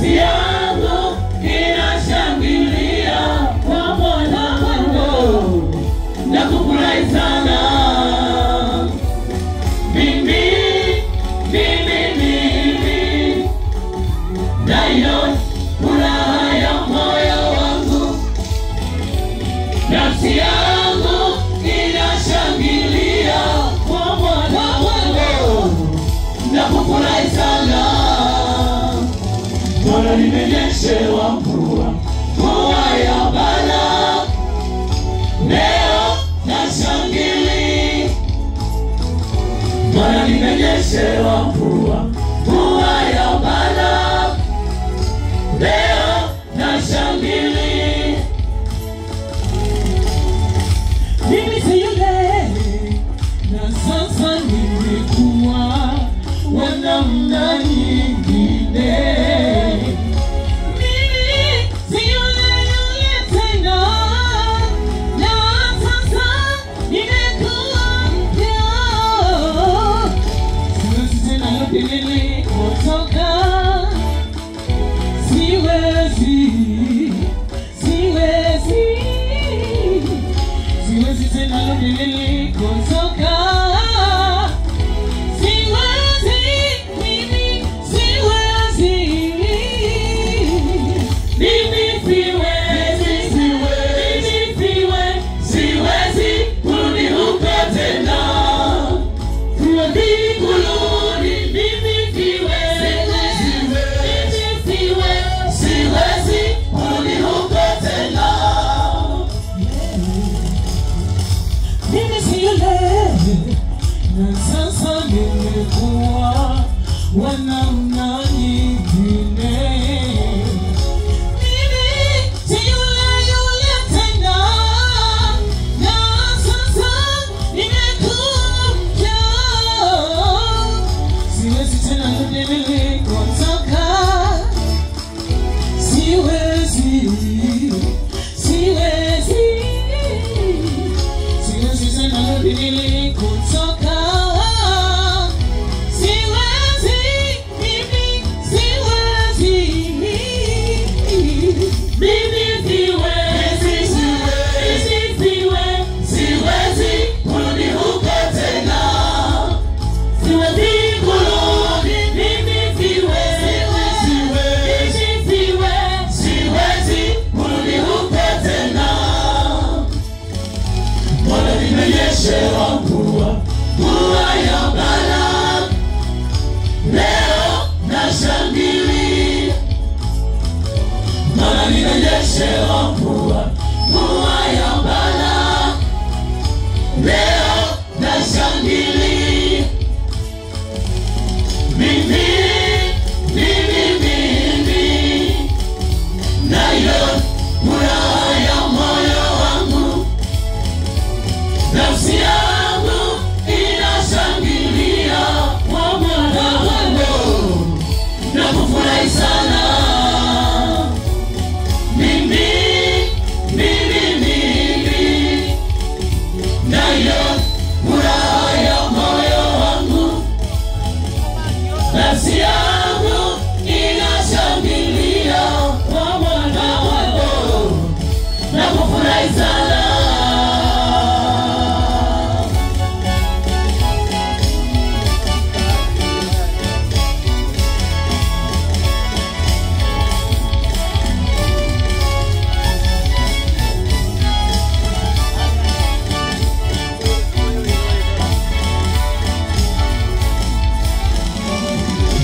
nafsi yangu inashangilia kwa Bwana wangu na kufurahi sana. Mimi nayo furaha ya moyo wangu, nafsi yangu inashangilia kwa Bwana wangu na kufurahi sana. Bwana nimenyeshewa mvua, mvua ya baraka, leo nashangilia. Bwana nimenyeshewa mvua, mvua ya baraka, leo nashangilia. Mimi si yule na sasa nimekuwa wa namna nyingine. Mimi si yule tena na sasa nimekuwa mpya. Siwezi tena yote nilikotoka. Siwezi tena yote nilikotoka. Na sasa nimekuwa wa namna nyingine. Mimi si yule tena na sasa nimekuwa mpya. Siwezi tena yote nilikotoka. Siwezi tena yote nilikotoka. Nimenyeshewa mvua, mvua ya baraka, leo nashangilia. Maana nimenyeshewa mvua, mvua ya baraka, leo nashangilia. Mimi nayo furaha ya moyo wangu, nafsi yangu inashangilia kwa Bwana wangu na kufurahi sana. Mimi nayo furaha ya moyo wangu, nafsi yangu inashangilia kwa Bwana wangu na kufurahi sana.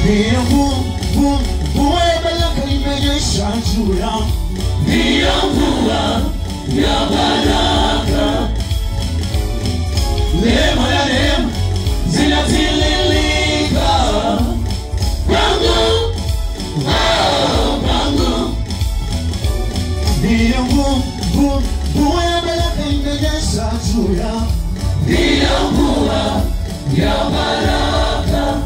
Ndiyo mvua ya baraka imenyesha juu yangu. Ndiyo mvua ya baraka, neema na neema zinatiririka kwangu, kwangu. Ndiyo mvua ya baraka imenyesha juu yangu. Ndiyo mvua ya baraka,